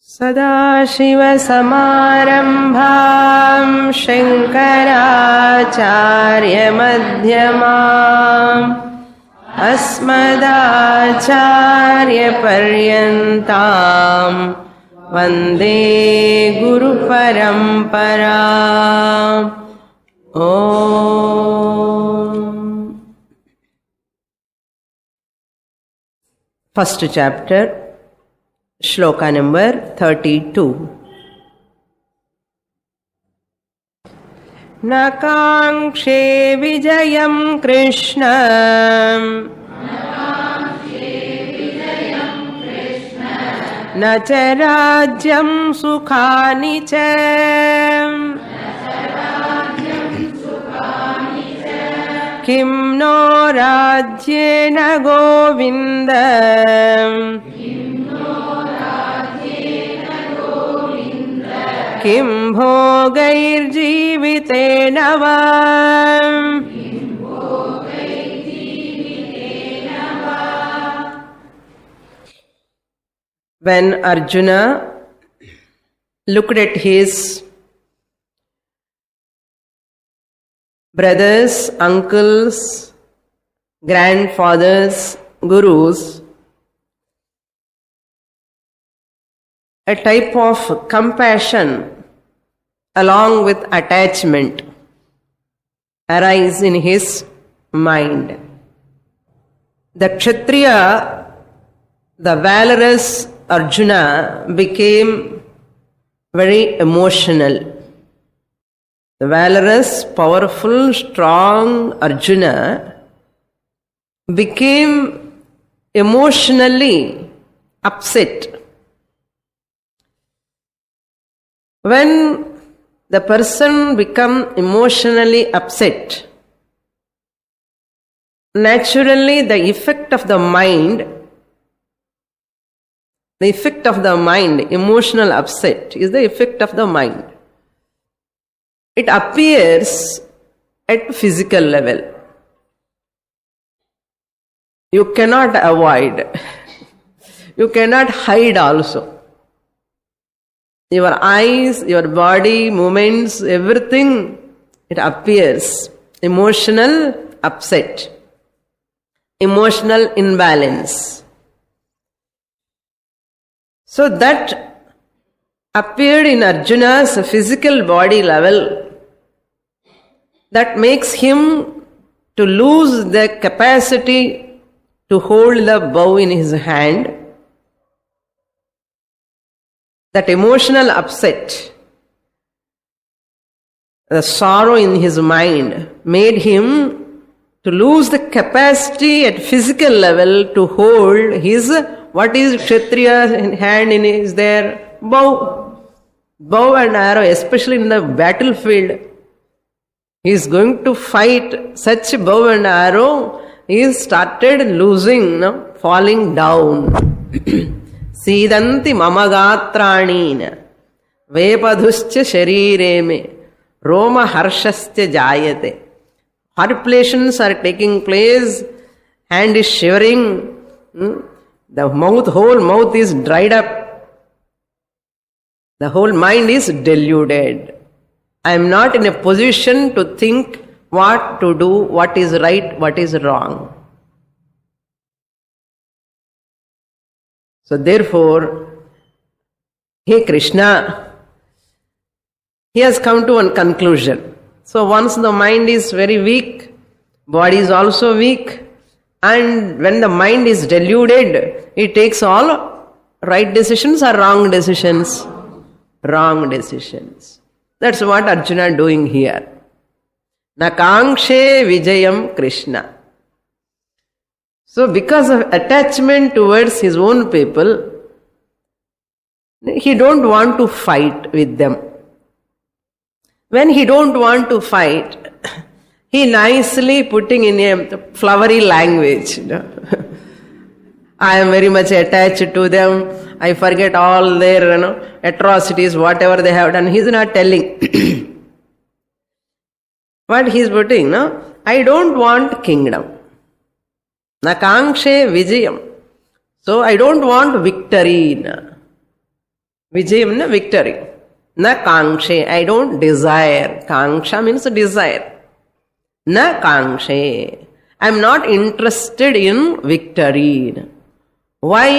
सदाशिवसमारम्भां शङ्कराचार्यमध्यमाम् अस्मदाचार्यपर्यन्तां वन्दे गुरुपरम्पराम्। First chapter, shloka number 32। न काङ्क्षे विजयं कृष्ण न च राज्यं सुखानि च किं नो राज्येन गोविन्द किं भोगैर्जीवितेन वा। When Arjuna looked at his brothers, uncles, grandfathers, gurus, a type of compassion along with attachment arise in his mind. The Kshatriya, the valorous Arjuna, became very emotional. The valorous, powerful, strong Arjuna became emotionally upset. When the person becomes emotionally upset, naturally the effect of the mind, emotional upset is the effect of the mind. It appears at physical level. You cannot avoid. You cannot hide also. Your eyes, your body, movements, everything, it appears. Emotional upset. Emotional imbalance. So that appeared in Arjuna's physical body level. That makes him to lose the capacity to hold the bow in his hand. That emotional upset, the sorrow in his mind made him to lose the capacity at physical level to hold his, what is Kshatriya's hand in his there? Bow. Bow and arrow, especially in the battlefield. He is going to fight such bow and arrow, he started losing, falling down. Sidanti mamagatraanina vepadhuscha sharire me roma harshascha jayate. Horripilations are taking place, hand is shivering, the whole mouth is dried up, the whole mind is deluded. I am not in a position to think what to do, what is right, what is wrong. So therefore, hey Krishna, he has come to one conclusion. So once the mind is very weak, body is also weak, and when the mind is deluded, it takes all right decisions or wrong decisions? Wrong decisions. That's what Arjuna doing here. Na kangshe vijayam Krishna. So because of attachment towards his own people, he don't want to fight with them. When he don't want to fight, he nicely putting in a flowery language. I am very much attached to them. I forget all their atrocities, whatever they have done. He is not telling. What he is putting, I don't want kingdom. Na kangshe vijayam. So I don't want victory. Vijayam na victory. Na kankshe, I don't desire. Kanksha means desire. Na kankshe, I am not interested in victory. Why?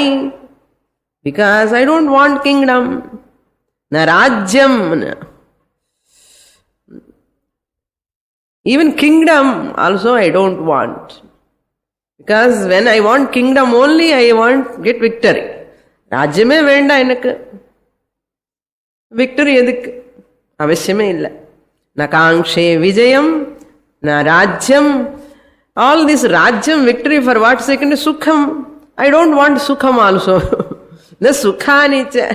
Because I don't want kingdom. Na rajyam. Even kingdom also I don't want. Because when I want kingdom only, I want get victory. Rajyame venda enakku. Victory edukku? Avashyame illa. Na kankshe vijayam, na rajyam. All this rajyam, victory for what second? Sukham. I don't want sukham also. The sukhanicha.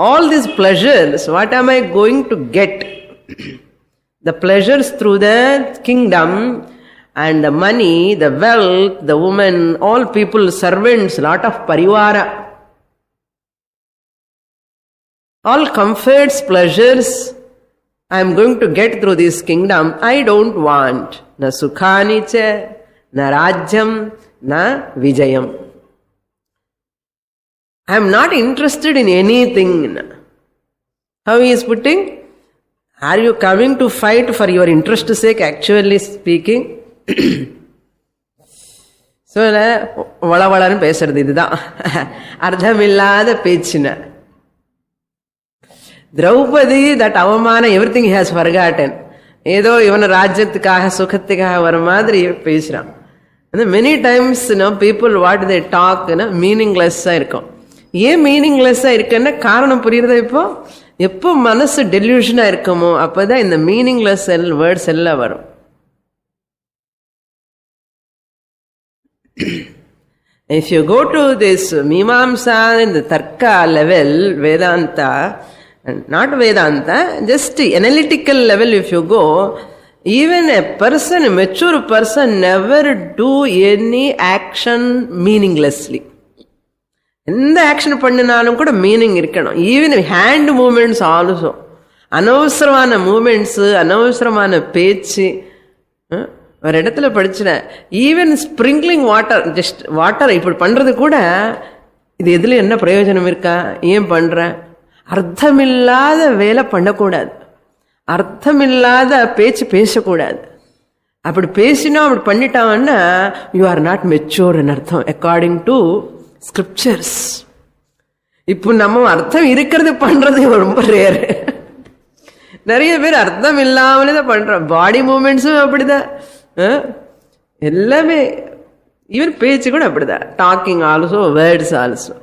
All these pleasures, what am I going to get? The pleasures through the kingdom and the money, the wealth, the woman, all people, servants, lot of parivara. All comforts, pleasures, I am going to get through this kingdom. I don't want. Na sukhani cha, na rajyam, na vijayam. I am not interested in anything. How he is putting? Are you coming to fight for your interest's sake, actually speaking? So, வளவளன்னு பேசுறது இதுதான் அர்த்தமில்லாத பேச்சுன. Draupadi that அவமானம் everything he has forgotten. ஏதோ இவன ராஜ்யத்துக்காக சுகத்துக்காக வர மாதிரி பேசுறான். Many times people what they talk மீனிங்லெஸ்ஸா இருக்கும். ஏன் மீனிங்லெஸ்ஸா இருக்குன்னா காரணம் புரியுறதா? இப்போ எப்போ மனசு டெல்யூஷனா இருக்குமோ அப்பதான் இந்த மீனிங்லெஸ் வேர்ட்ஸ் எல்லாம் வரும். If you go to this Mimamsa and the Tarka level, Vedanta, not Vedanta, just analytical level if you go, even a person, a mature person never do any action meaninglessly. எந்த action பண்ணினாலும் கூட meaning இருக்கணும். Even hand movements also. அனவசரமான movements, அனவசரமான பேச்சு. ஒரு இடத்துல படிச்சுட்டேன், even sprinkling water, just water இப்படி பண்றது கூட இது எதுல என்ன பிரயோஜனம் இருக்கா? ஏன் பண்ற? அர்த்தமில்லாத வேலை பண்ணக்கூடாது, அர்த்தமில்லாத பேச்சு பேசக்கூடாது. அப்படி பேசினோம், அப்படி பண்ணிட்டாங்கன்னா யூ ஆர் நாட் மெச்சூர் அர்த்தம் அக்கார்டிங் டு ஸ்கிரிப்சர்ஸ். இப்போ நம்ம அர்த்தம் இருக்கிறது பண்றது ரொம்ப ரேர். நிறைய பேர் அர்த்தம் இல்லாமலே தான் பண்றோம். பாடி மூமெண்ட்ஸும் அப்படிதான், எல்லாமே. ஈவன் பேச்சு கூட அப்படிதான். Talking also, words also.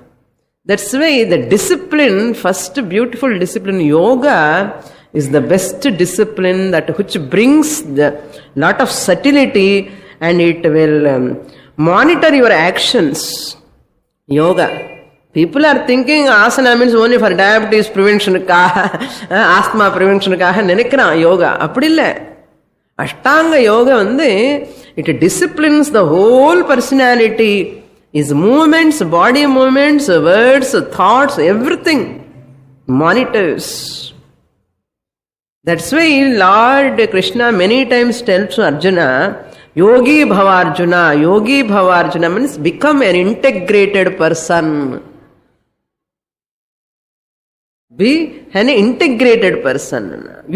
That's why the discipline, first beautiful discipline yoga is the best discipline that which brings the lot of subtlety and it will monitor your actions. Yoga. People are thinking asana means only for diabetes prevention kaha, asthma prevention kaha nenikran yoga. Appadi illa. Ashtanga yoga vande it disciplines the whole personality. Is movements, body movements, words, thoughts, everything monitors. That's why Lord Krishna many times tells to Arjuna, Yogi Bhava Arjuna. Yogi Bhava Arjuna means become an integrated person. Be an integrated person.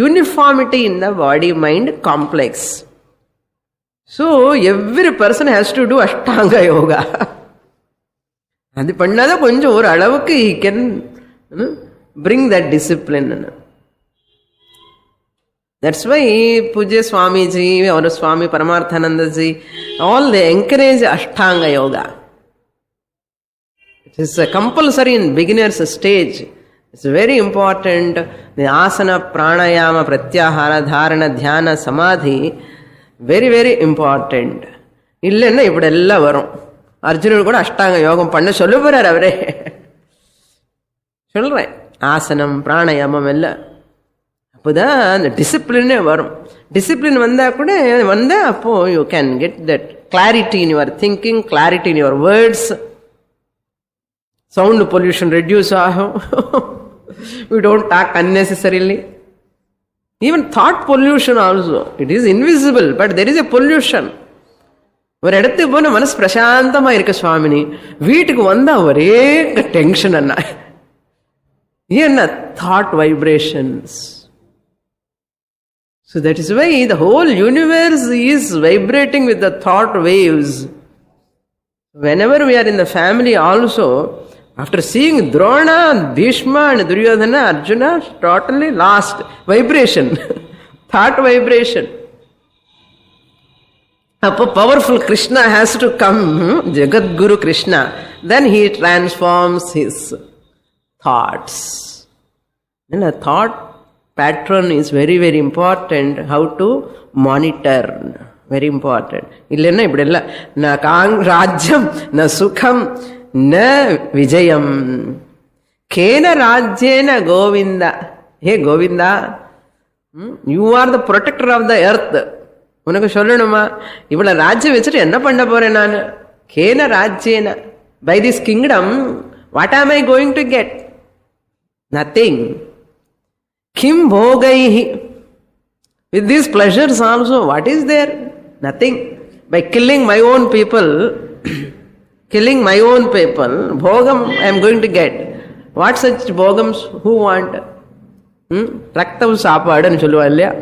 Uniformity in the body-mind complex. So every person has to do Ashtanga Yoga. அது பண்ணாத கொஞ்சம் ஒரு அளவுக்கு he can bring that discipline. That's why Pujya Swamiji or Swami Paramarthananda ji, all they encourage Ashtanga Yoga. It is a compulsory in beginner's stage. It's very important. The asana, pranayama, pratyahara, dharana, dhyana, samadhi, very very important. இல்லைன்னா இப்படி எல்லாம் வரும். அர்ஜுனன் கூட அஷ்டாங்க யோகம் பண்ண சொல்ல போறார் அவரே. சொல்றேன் ஆசனம் பிராணாயாமம் எல்லாம். அப்போதான் அந்த டிசிப்ளினே வரும். டிசிப்ளின் வந்தா கூட வந்தா அப்போ you can get that clarity in your thinking, clarity in your words. Sound pollution reduce ஆகும். We don't talk unnecessarily. Even thought pollution also. It is invisible, but there is a pollution. ஒரு இடத்துக்கு போன மனசு பிரசாந்தமா இருக்க சுவாமினி, வீட்டுக்கு வந்தா ஒரே tension Anna. thought vibrations. So that is why the whole universe is vibrating with the thought waves. Whenever we are in the family also, after seeing Drona, Bhishma and Duryodhana, Arjuna totally lost vibration, thought vibration. A powerful Krishna has to come, Jagat Guru Krishna, then he transforms his thoughts. And a thought pattern is very, very important. How to monitor. Very important. Illena ipdella na rajyam na sukham na vijayam. Kena rajyena Govinda. Hey Govinda, you are the protector of the earth. உனக்கு சொல்லணுமா இவ்வளவு ராஜ்யம் வச்சுட்டு என்ன பண்ண போறேன் நான்? கேன ராஜ்யேன, by this kingdom what am I going to get? Nothing. Kim bhogaihi, with these pleasures also what is there? Nothing. By killing my own people bhogam I am going to get. What such bhogams? Who want? ரத்தம் சாப்பாடுன்னு சொல்லுவா இல்லையா?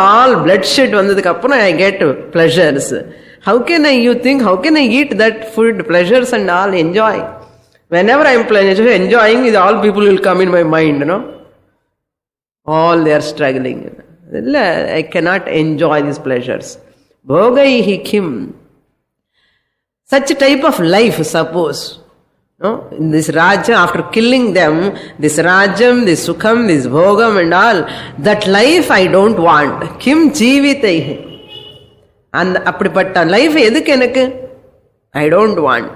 all bloodshed வந்ததுக்கு அப்புறம் I get pleasures. How can I eat that food, pleasures and all, enjoy? Whenever I am enjoying, all people will come in my mind, all they are struggling. I cannot enjoy these pleasures. Bhogaihi kim. Such a type of life, suppose. This Rajya, after killing them, this Rajyam, this Sukham, this Bhogam and all, that life I don't want. Kim jeevitaihi. And apdipatta life edukku enakku? I don't want.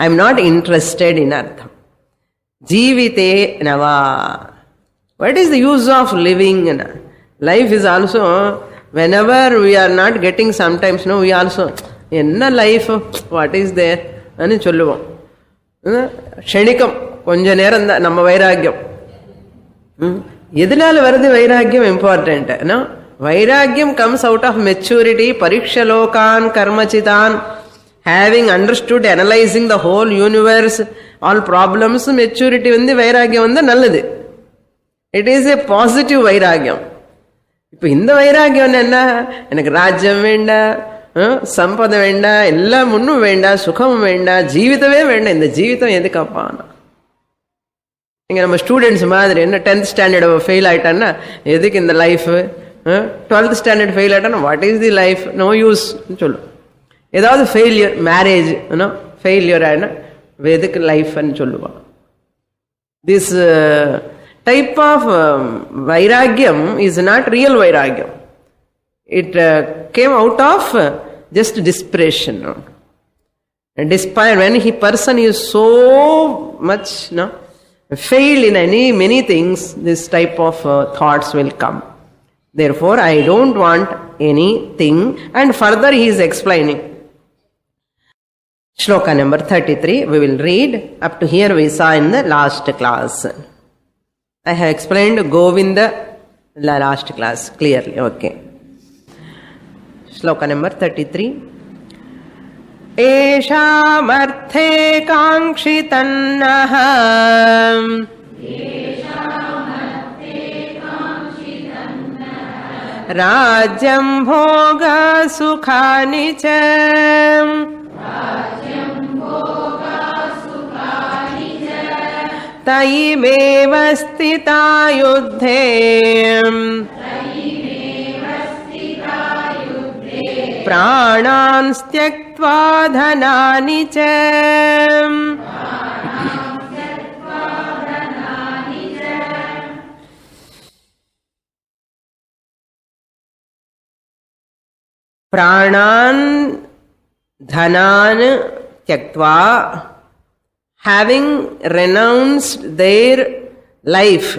I am not interested in artham. Jeevite nava. What is the use of living? Life is also, whenever we are not getting, sometimes we also, enna life, what is there? Ani solluvom. க்ஷணிக்கம், கொஞ்ச நேரம் தான் நம்ம வைராக்கியம். எதனால வருது வைராக்கியம்? Important. வைராக்கியம் comes out of maturity. பரீட்சலோகான் கர்மச்சிதான், having understood, analyzing the whole universe, all problems, maturity வைராக்கியம் நல்லது. இட் இஸ் ஏ பாசிட்டிவ் வைராக்கியம். இப்ப இந்த வைராக்கியம் என்ன? எனக்கு ராஜ்யம் வேண்டாம், சம்பதம் வேண்டாம், எல்லாம் ஒன்றும் வேண்டாம், சுகமும் வேண்டாம், ஜீவிதமே வேண்டாம். இந்த ஜீவிதம் எதுக்கப்பா? இங்க நம்ம ஸ்டூடெண்ட்ஸ் மாதிரி என்ன 10th ஸ்டாண்டர்ட் ஃபெயில் ஆயிட்டான்னா எதுக்கு இந்த லைஃப்? 12th ஸ்டாண்டர்ட் ஃபெயில் ஆயிட்டான்னா what is the life? No use சொல்லும். ஏதாவது ஃபெயிலியர், மேரேஜ் ஃபெயிலியர் ஆயினா எதுக்கு லைஃப்னு சொல்லுவான். திஸ் டைப் ஆஃப் வைராக்கியம் இஸ் நாட் ரியல் வைராக்கியம். It came out of just desperation. Despair, when a person is so much failed in many things, this type of thoughts will come. Therefore, I don't want anything. And further he is explaining. Shloka number 33, we will read. Up to here we saw in the last class. I have explained Govinda last class clearly. Okay. Shloka number 33. Eshamarthe kankshitannah Rajyam bhoga sukhani cha Taimeva sthita yuddhe प्राणान् त्यक्त्वा धनानि च प्राणान् धनान् त्यक्त्वा, having renounced their life.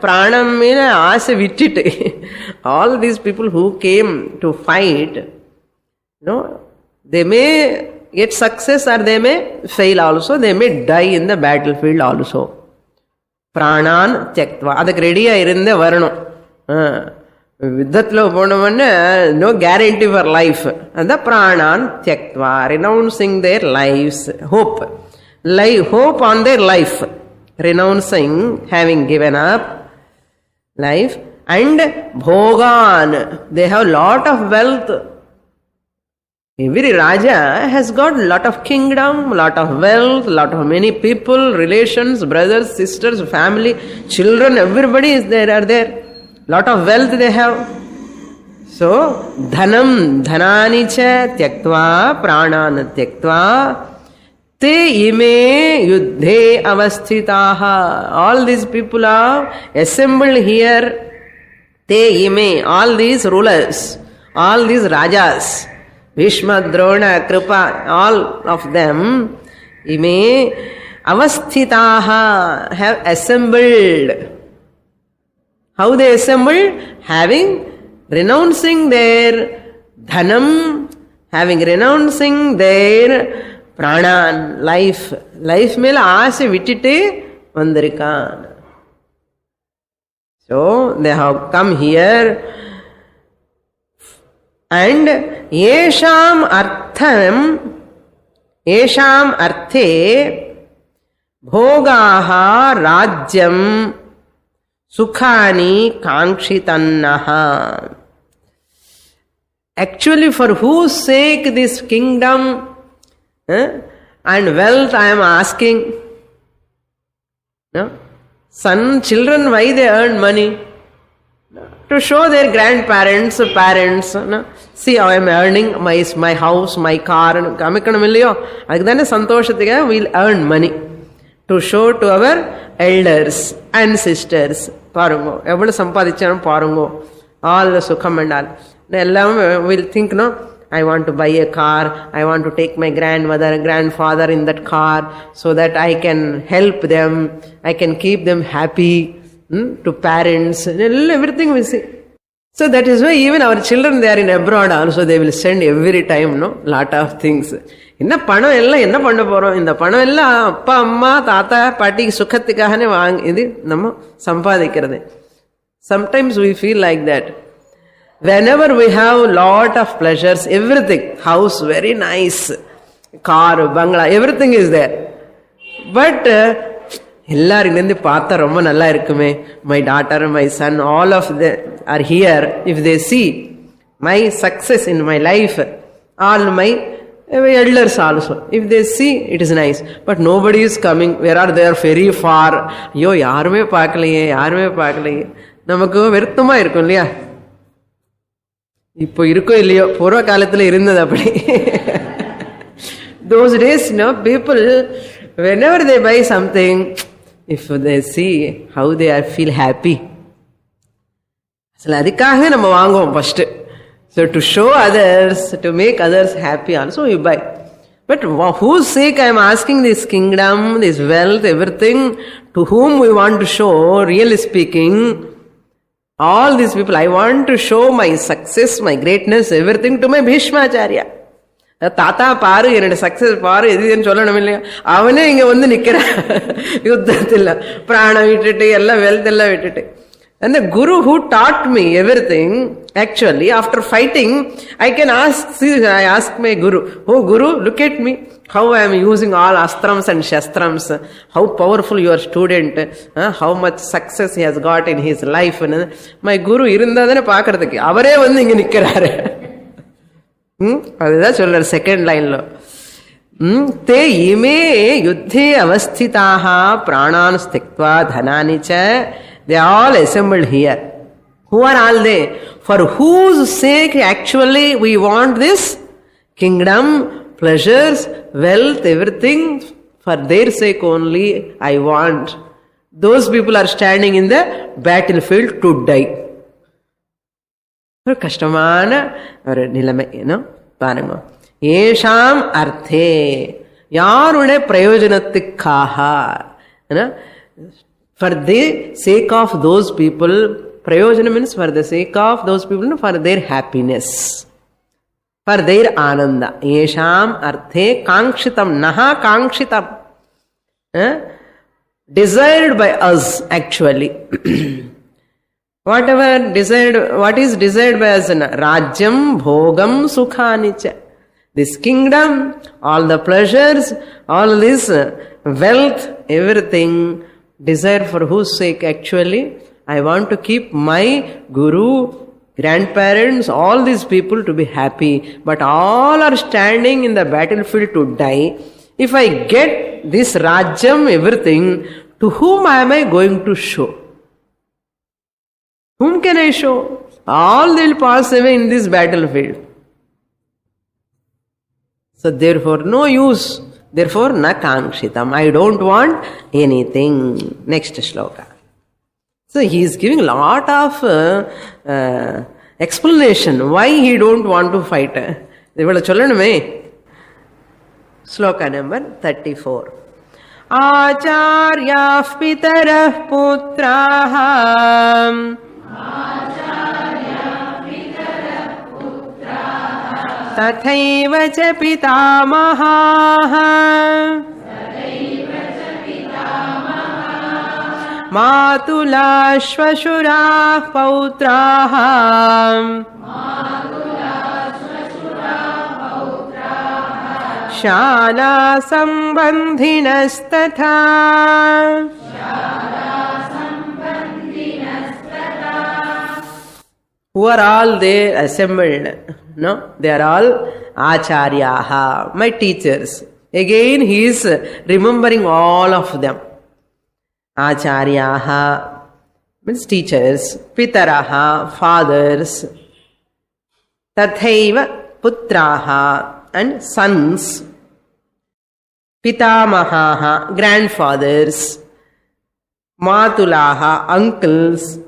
Pranam means aase vittitte. All these people who came to fight, they may get success or they may fail also. They may die in the battlefield also. Pranan tyaktva. Adukku ready ah irundhe varanum. Viddhathula ponavana no guarantee for life. And the pranan tyaktva, renouncing their lives, hope. hope on their life, renouncing, having given up life, and bhogan, they have lot of wealth. Every Raja has got lot of kingdom, lot of wealth, lot of many people, relations, brothers, sisters, family, children, everybody is there, are there. Lot of wealth they have. So, dhanam, dhanani cha tyaktva, pranan tyaktva, te ime yuddhe avasthitaha. All these people are assembled here. Te ime, all these rulers, all these rajas, Bhishma, Drona, Kripa, all of them, ime avasthitaha, have assembled. How they assembled? Having renouncing their dhanam, having renouncing their pranan, life. Life mele aase vittite vandirikkan. So they have come here, and yesham arthe bhogaha rajyam sukhani kangshitannaha. Actually, for whose sake this kingdom and wealth I am asking? No? Children, why they earn money? To show their grandparents, parents, no? See how I am earning my house, my car, we'll earn money. To show to our elders and sisters. All the sukham and all. We'll think, no, I want to buy a car, I want to take my grandmother, grandfather in that car so that I can help them, I can keep them happy, to parents, everything we see. So that is why even our children, they are in abroad also, they will send every time, no, lot of things. Inna panam ella enna panna porom, inda panam ella appa amma tata paati sukhathikahane idi namma sampadikkirathu. Sometimes we feel like that. Whenever we have lot of pleasures, everything, house very nice, car, bangla, everything is there. But my daughter, my son, all of them are here. If they see my success in my life, all my elders also, if they see, it is nice. But nobody is coming. Where are they? Very far. Yo, yarume paakaliye. Namakku veruthuma irukkum illaya. இப்போ இருக்கோ இல்லையோ பூர்வ காலத்துல இருந்தது அப்படி. Those days, people, whenever they buy something, if they see how they feel happy, அதுக்காக நம்ம வாங்குவோம் first. So to show others, to make others happy also we buy. But whose sake I am asking this kingdom, this wealth, everything, to whom we want to show, really speaking, all these people, I want to show my success, my greatness, everything to my Bhishmacharya. தாத்தா பாரு, என்னோட success பாரு, எதுன்னு சொல்லணும் இல்லையா? அவனே இங்க வந்து நிக்கிறான் யுத்தத்தில், பிராணம் விட்டுட்டு எல்லாம் வெல்த் எல்லாம் விட்டுட்டு. And the Guru who taught me everything, actually, after fighting, I can ask my Guru, oh Guru, look at me, how I am using all astrams and shastrams, how powerful your student, how much success he has got in his life. My Guru irundadane paakradhukku, avare vandu inga nikkararu. அதுதான் சொல்றார் second லைன்ல. தே இமே யுத்தே அவஸ்திதாஹ பிராணான் ஸ்திக்த்வா தனானி ச. They are all assembled here. Who are all they? For whose sake actually we want this kingdom, pleasures, wealth, everything, for their sake only I want. Those people are standing in the battlefield to die. ஒரு கஷ்டமான ஒரு நிலைமை, பாருங்க. ஏஷாம் அர்த்தே, யாருடைய பிரயோஜனத்துக்காக, for the sake of those people, prayojana means for the sake of those people, for their happiness, for their ananda. Yesham arthe kankshitam, naha kankshitam, desired by us actually. Whatever desired, what is desired by us? Rajyam bhogam sukhani cha. This kingdom, all the pleasures, all this wealth, everything, desire for whose sake actually? I want to keep my guru, grandparents, all these people to be happy. But all are standing in the battlefield to die. If I get this Rajyam, everything, to whom am I going to show? Whom can I show? All they will pass away in this battlefield. So therefore, no use. Therefore, na kangshitam. I don't want anything. Next shloka. So he is giving a lot of explanation why he don't want to fight. Ivala chollanume. Sloka number 34. Acharyah pitarah putrah tathaiva cha pitamahah matula shvashurah pautrah Shala sambandhinastatha. Who are all they assembled? No, they are all acharyaha, my teachers. Again he is remembering all of them. Acharyaha means teachers, pitaraha, fathers, tathaiva putraha, and sons, pitamahaha, grandfathers, matulaha, uncles,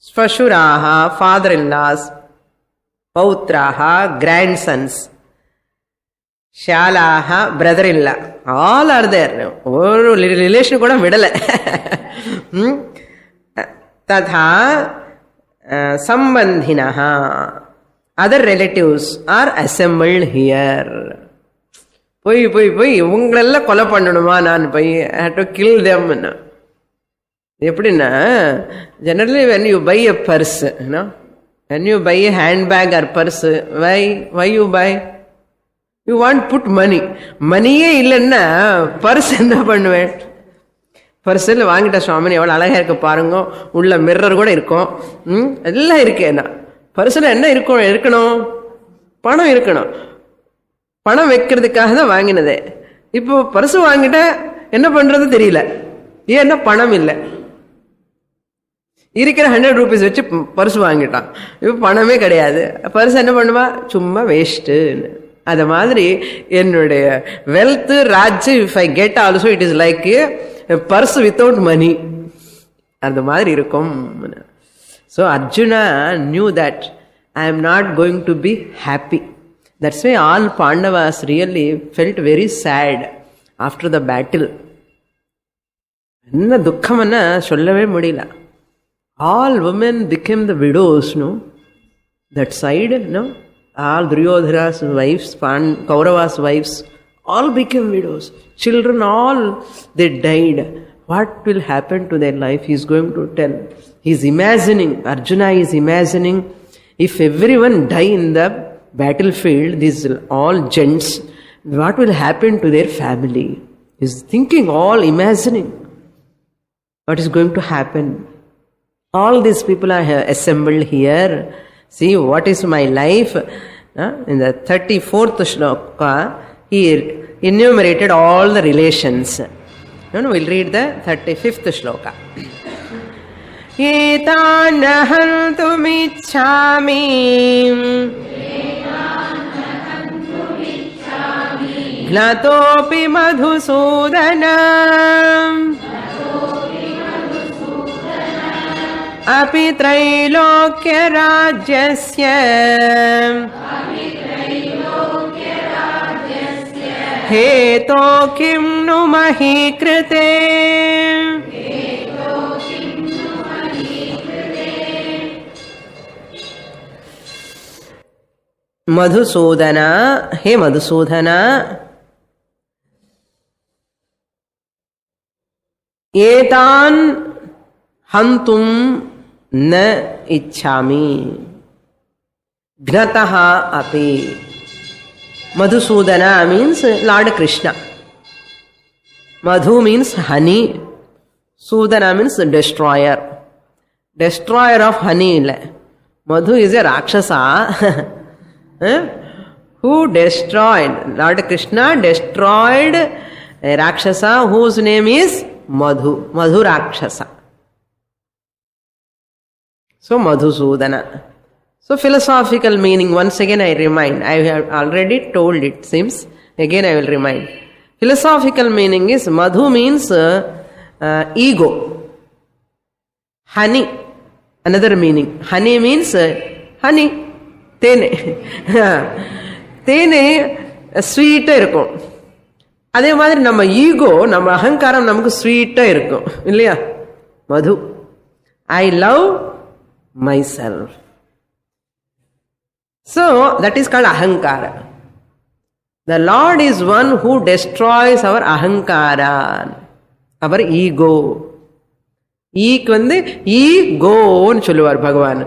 svashuraha, father-in-laws, pautraha, grandsons, shalaha, brother-in-law. All are there. One relation kuda vidala. Tatha sambandhinaha. Other relatives are assembled here. Poi, ungalella kola pannanuma naan poi. I had to kill them. Eppdina, generally when you buy a purse, when you buy a handbag or purse, why you buy? You want put money. Money illanna purse enna pannuven? Purse la vaangita swamini evala alaga irukku paarengo, ulla mirror kuda irukum. Ella irukena. Personal என்ன இருக்கணும்? பணம் இருக்கணும். பணம் வைக்கிறதுக்காக தான் வாங்கினதே. இப்போ purse வாங்கிட்ட என்ன பண்றது தெரியல. ஏன்னா பணம் இல்லை. இருக்கிற 100 ரூபீஸ் வச்சு பர்சு வாங்கிட்டான். இப்போ பணமே கிடையாது. பர்சு என்ன பண்ணுவா? சும்மா வேஸ்ட்டு. அத மாதிரி என்னுடைய வெல்த் ராஜ்யம் if I get also it is like purse without money. அந்த மாதிரி இருக்கும். So Arjuna knew that I am not going to be happy. That's why all Pandavas really felt very sad after the battle. Enna dukkamana sollave mudiyala. All women became the widows, no? That side, no? All Duryodhana's wives, Kaurava's wives, all became widows. Children, all they died. What will happen to their life? He is going to tell. He is imagining, Arjuna is imagining, if everyone die in the battlefield, these all gents, what will happen to their family? He is thinking, all imagining what is going to happen. All these people are assembled here. See what is my life. In the 34th shloka, he enumerated all the relations. No, we'll read the 35th shloka. Etanahantumi Gnatopi madhusudanam Api trailokya rajyasya Heto kim nu mahi krite Madhusudana, hey Madhusudana, etan hantum na ichchami gnataha api. Madhusudana means Lord Krishna. Madhu means honey. Sudana means destroyer. Destroyer of honey. Madhu is a Rakshasa who destroyed. Lord Krishna destroyed a Rakshasa whose name is Madhu. Madhu Rakshasa. So Madhusudana. So philosophical meaning, once again I remind. I have already told it, seems. Again I will remind. Philosophical meaning is Madhu means ego. Honey. Another meaning. Honey means honey. தேனே தேனே ஸ்வீட்டாக இருக்கும். அதே மாதிரி நம்ம ego, நம்ம அகங்காரம் நமக்கு ஸ்வீட்டாக இருக்கும் இல்லையா? மது. I love myself. So that is called அகங்கார. The lord is one who destroys our அகங்காரா, அவர் ஈகோ. ஈக்கு ஈகோன்னு சொல்லுவார் பகவான்.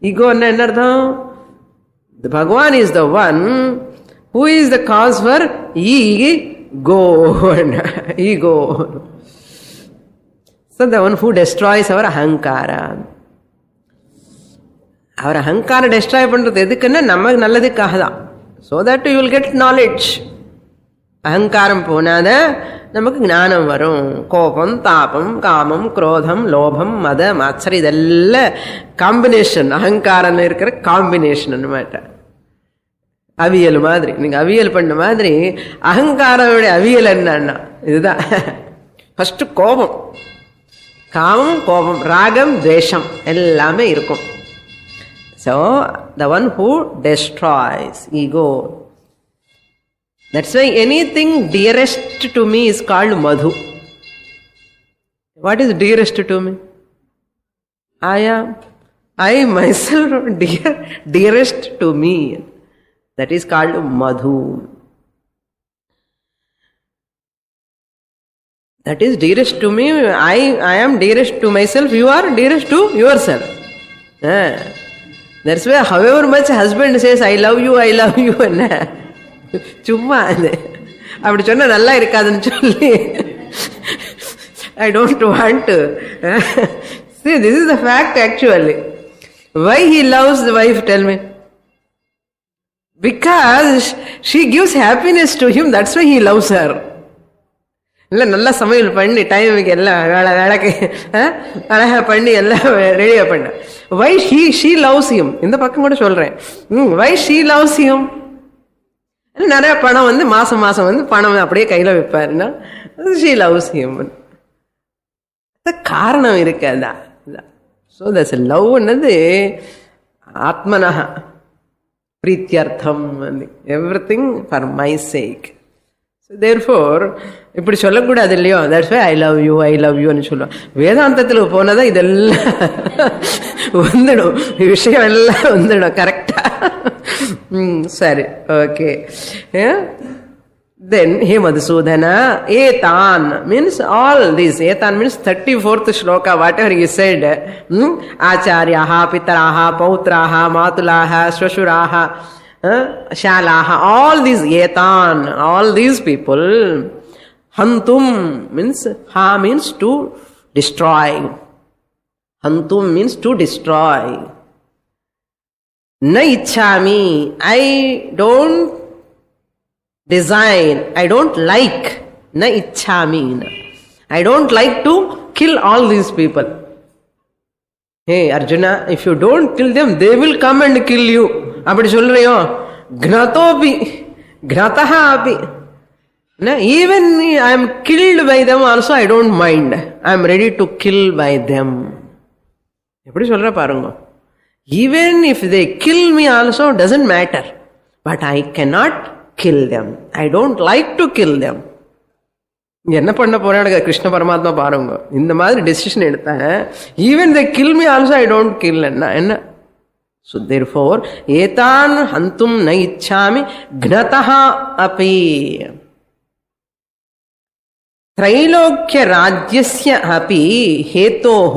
ego என்ன அர்த்தம்? The Bhagavan is the one who is the cause for ego. Ego. So the one who destroys our ahankara. Our ahankara destroy பண்றது எதுக்குன்னா நமக்கு நல்லதுக்காக தான். So that you will get knowledge. அகங்காரம் போனாத நமக்கு ஞானம் வரும். கோபம், தாபம், காமம், குரோதம், லோபம், மத மாச்சரி இதெல்லாம் காம்பினேஷன். அகங்காரம் இருக்கிற காம்பினேஷன் மேட்டர். அவியல் மாதிரி, நீங்க அவியல் பண்ண மாதிரி அகங்காரோட அவியல் என்னன்னா இதுதான். ஃபர்ஸ்ட் கோபம், காமம், கோபம், ராகம், துவேஷம் எல்லாமே இருக்கும். So the one who destroys ego. That's why anything dearest to me is called Madhu. What is dearest to me? I myself dearest to me. That is called Madhu. That is dearest to me. I am dearest to myself. You are dearest to yourself. That's why however much husband says I love you என்ன சும்மா அப்படி சொன்னா நல்லா இருக்காதுன்னு சொல்லி I don't want to. See, this is the fact actually. Why he loves the wife, tell me? Because she gives happiness to him, that's why he loves her. இல்லை நல்லா சமையல் பண்ணி டைமுக்கு எல்லாம் வேலைக்கு அழகா பண்ணி எல்லாம் ரெடியா பண்ண. Why she loves him? இந்த பக்கம் கூட சொல்றேன். Why she loves him? நிறைய பணம் மாசம் மாசம் பணம் அப்படியே கையில வைப்பாருன்னா she loves him. காரணம் இருக்கு அதான். ஸோ தட்ஸ் லவ் என்னது ஆத்மனஹ பிரீத்தியர்த்தம், everything for my sake. Therefore இப்படி சொல்லக்கூடாது இல்லையோ. தட்ஸ் வை ஐ லவ் யூன்னு சொல்லுவோம். வேதாந்தத்தில் போனதான் இதெல்லாம் வந்துடும், விஷயம் எல்லாம் வந்துடும் கரெக்டா. சரி, okay. Then, hey Madhusudana, Etan means all this. Etan means 34th shloka, whatever he said. Acharyaha, Pitaraha, Pautraha, Matulaha, Shashuraha, Shalaha, all these Etan, all these people. Hantum means, Ha means to destroy. Hantum means to destroy. Na ichhami, I don't design, I don't like, na ichhami, I don't like to kill all these people. Hey Arjuna, if you don't kill them, they will come and kill you. அப்படி சொல்றியோ? gnatopi, gnataha api. Even I am killed by them also, I don't mind. I am ready to kill by them. எப்படி சொல்ற பாருங்க. Even if they kill me also, doesn't matter. But I cannot kill them. I don't like to kill them. என்ன பண்ண போறாங்க கிருஷ்ண பரமாத்மா பாருங்க. இந்த மாதிரி டெசிஷன் எடுத்தேன். Even they kill me also, I don't kill. என்ன? So therefore, etan hantum na ichhami gnataha api. त्रैलोक्य राज्यस्य अपि हेतोः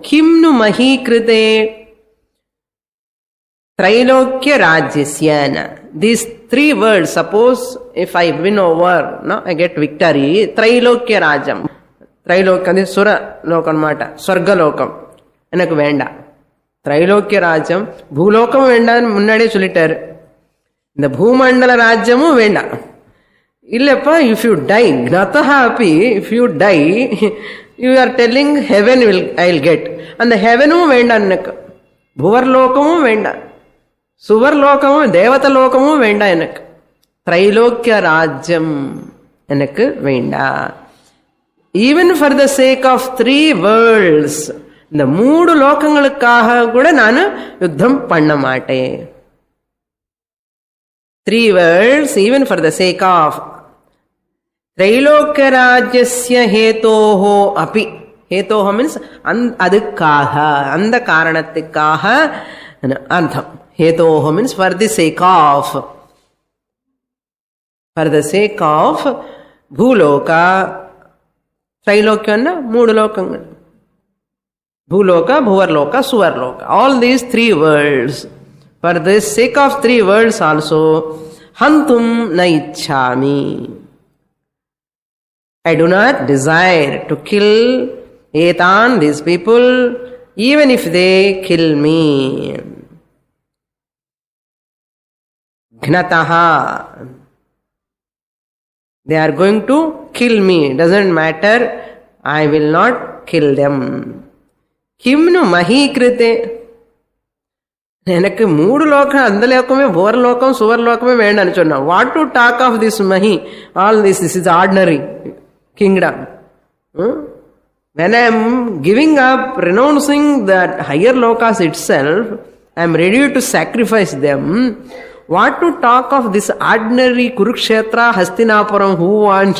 किं नु मही कृते. Trailokya Rajyasyana. These 3 words, suppose if I win over, no, I get victory. Trailokya Rajam. Trailokya Sura Lokam Mata. Swarga Lokam. எனக்கு வேண்டாம். திரைலோக்கிய ராஜ்யம் பூலோகம் வேண்டாம்னு முன்னாடியே சொல்லிட்டாரு. இந்த பூமண்டல ராஜ்யமும் வேண்டாம். இல்லப்பா, இஃப் யூ டை ஞாத்தா happy, if you die you are telling heaven I will get. அந்த ஹெவனும் வேண்டாம் எனக்கு. புவர்லோகமும் வேண்டாம், சுவர்லோகமும் தேவதலோகமும் வேண்டாம் எனக்கு. திரைலோக்கிய ராஜ்யம் எனக்கு வேண்டாம். Even for the sake of 3 worlds, இந்த 3 லோகங்களுக்காக கூட நான் யுத்தம் பண்ண மாட்டேன். 3 worlds even for the sake of திரைலோக்கிய ராஜ்யஸ்ய ஹேதோஹோ அபி. ஹேதோஹோ மீன்ஸ் அதுக்காக, அந்த காரணத்துக்காக அர்த்தம். ஹேதோஹோ means for the sake of, for the sake of பூலோகா. திரைலோக்கியம்னா 3 லோகங்கள், பூலோகா, புவர்லோகா, சுவர்லோகா. All these 3 worlds. For the sake of 3 worlds also, hantum na ichchami. I do not desire to kill etan, these people, even if they kill me. Gnataha. They are going to kill me. Doesn't matter. I will not kill them. கிம்னு மஹீகிருத்தே. எனக்கு 3 லோகம், அந்த லோகமே புவர்லோகம் சுவர்லோகமே வேண்டான்னு சொன்னா. What to talk of this மஹி, all this is ordinary kingdom. When I am giving up, renouncing that higher lokas itself, I am ready to sacrifice them. What to talk of this ordinary Kurukshetra, Hastinapuram, who want?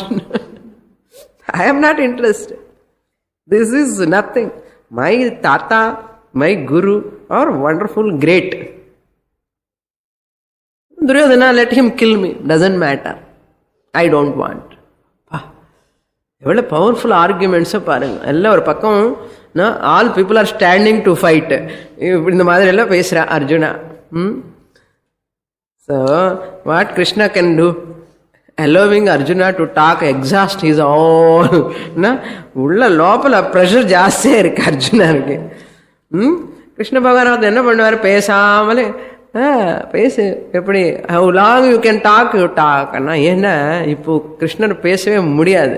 I am not interested. This is nothing. My Tata, my Guru are wonderful, great. Duryodhana, let him kill me. Doesn't matter. I don't want. எவ்வளோ powerful ஆர்குமெண்ட்ஸை பாருங்க. எல்லாம் ஒரு பக்கம், all people are standing to fight. இந்த மாதிரி எல்லாம் பேசுகிறா Arjuna. So what Krishna can do? allowing Arjuna to talk, exhaust his all. உள்ள லோப்பல ப்ரெஷர் ஜாஸ்தியாக இருக்கு அர்ஜுனாருக்கு. கிருஷ்ண பகவான் என்ன பண்ணுவார்? பேசாமலே பேசு, எப்படி how long you can talk, you talk. அண்ணா ஏன்னா இப்போ கிருஷ்ணர் பேசவே முடியாது.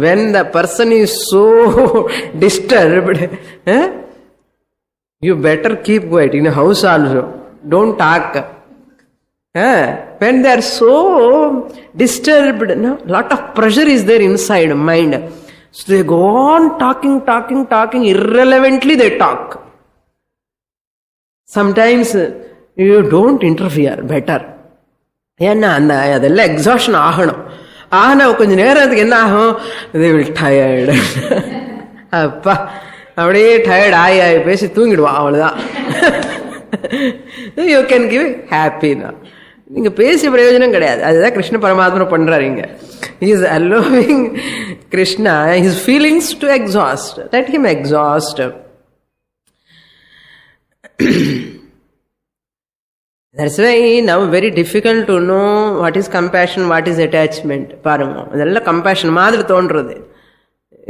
when the person is so disturbed, you better keep quiet. in a house also don't talk. When they are so disturbed, lot of pressure is there inside mind, so they go on talking irrelevantly. They talk. Sometimes you don't interfere, better. ஏன்னா அந்த அதெல்லாம் exhaustion ஆகணும். ஆனால் கொஞ்சம் நேரத்துக்கு என்ன ஆகும்? they will tired. அப்பா அப்படியே டயர்ட் ஆகி பேசி தூங்கிடுவான், அவ்வளோதான். You can give happy. நீங்க பேசிய பிரயோஜனம் கிடையாது. அதுதான் கிருஷ்ண பரமாத்மா பண்றாரு இங்க. He is allowing Krishna his feelings to exhaust. Let him exhaust. That's why now very difficult to know what is compassion, what is attachment. பாருங்க, இதெல்லாம் கம்பேஷன் மாதிரி தோன்றது.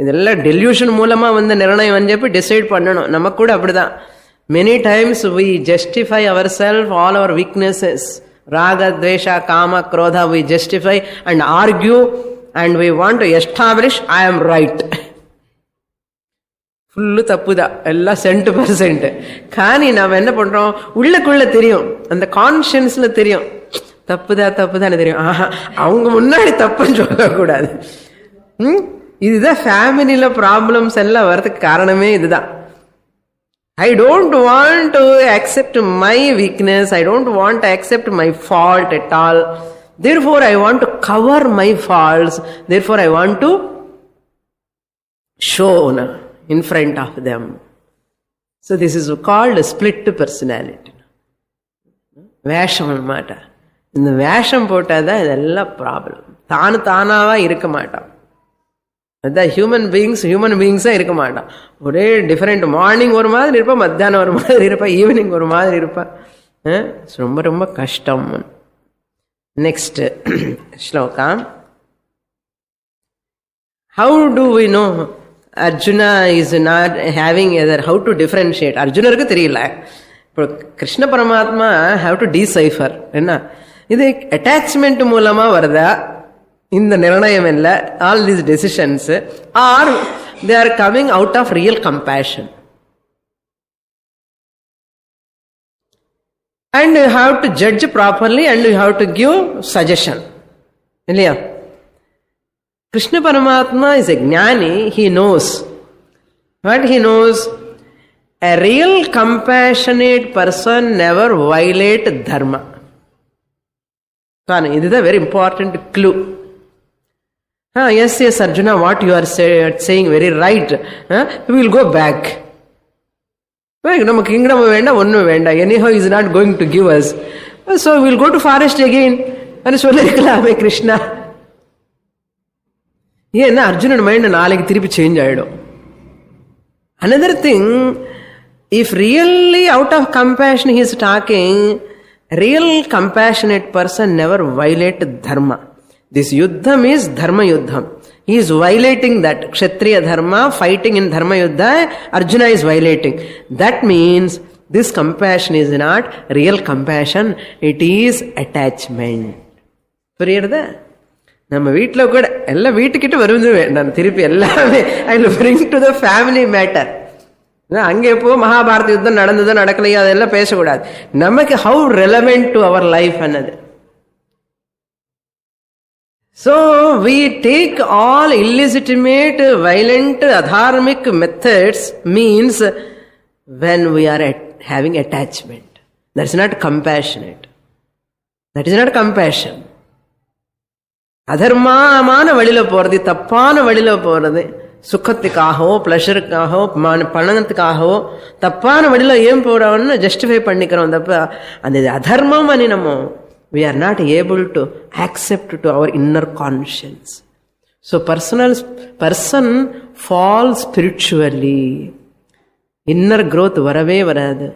இதெல்லாம் டெல்யூஷன் மூலமா வந்த நிர்ணயம் வந்து டிசைட் பண்ணணும். நமக்கு கூட அப்படிதான். Many times we justify ourselves, all our weaknesses. Raga, Dvesha, Kama, Krodha, we justify and argue, and we want to establish I am right. Fullu tappuda, ella 100%. Kani நாம் என்ன பண்றோம்? உள்ளக்குள்ள தெரியும், அந்த கான்ஷியன்ஸ்ல தெரியும் தப்புதான் தெரியும். அவங்க முன்னாடி தப்புன்னு சொல்லக்கூடாது. இதுதான் ஃபேமிலியில ப்ராப்ளம்ஸ் எல்லாம் வரதுக்கு காரணமே இதுதான். I don't want to accept my weakness. I don't want to accept my fault at all. Therefore, I want to cover my faults. Therefore, I want to show in front of them. So, this is called a split personality. வேஷம் மாட்டா. இந்த வேஷம் போட்டாதான் இதெல்லாம் problem. தானாவா இருக்க மாட்டான். அதான் human பீயிங்ஸா இருக்க மாட்டான். ஒரே டிஃபரெண்ட். மார்னிங் ஒரு மாதிரி இருப்பா, மத்தியானம் ஒரு மாதிரி இருப்பா, ஈவினிங் ஒரு மாதிரி இருப்பா. ரொம்ப ரொம்ப கஷ்டம். Next shloka. How do we know Arjuna is not having either? How to differentiate? அர்ஜுனருக்கு தெரியல. இப்போ கிருஷ்ண பரமாத்மா ஹாவ் டு டீசைஃபர். என்ன இது அட்டாச்மெண்ட் மூலமா வருதா இந்த நிர்ணயம் இல்லை, all these decisions, are they are coming out of real compassion. And you have to judge properly and you have to give suggestion. இல்லையா? Krishna Paramatma is a jnani. He knows. What he knows? A real compassionate person never violate dharma. This is a very important clue. Yes, Arjuna, what you are saying very right. We will go back. நம்ம kingdom வேண்டாம், ஒன்றும் வேண்டாம். Anyhow is not going to give us, so will go to forest again అని சொல்லிருக்கலாமே கிருஷ்ணா. ஏன்னா Arjunan mind நாளைக்கு திருப்பி change ஆயிடும். another thing, if really out of compassion he is talking, real compassionate person never violate dharma. This yuddham is dharma yuddham. He is violating that. Kshatriya dharma, fighting in dharma yuddha, Arjuna is violating. That means this compassion is not real compassion, it is attachment. புரியுறதா? நம்ம வீட்டில் கூட எல்லாம் வீட்டுக்கிட்ட வருவது வேண்டாம், திருப்பி எல்லாமே I will bring to the family matter. அங்கே எப்போ மகாபாரத யுத்தம் நடந்ததோ நடக்கலையோ அதெல்லாம் பேசக்கூடாது. நமக்கு how relevant to our life அன்னது. So we take all illegitimate, violent, adharmic methods means when we are having attachment. That is not compassionate. That is not compassion. அதர்மான வழியில போறது, தப்பான வழியில போறது, சுக்கத்துக்காகவோ பிளஷருக்காகவோ பணத்துக்காகவோ தப்பான வழியில ஏன் போறோம்னு ஜஸ்டிஃபை பண்ணிக்கிறோம். தப்ப அந்த அதர்மம் அனி நம்ம we are not able to accept to our inner conscience. So person falls spiritually. Inner growth வரவே வராது.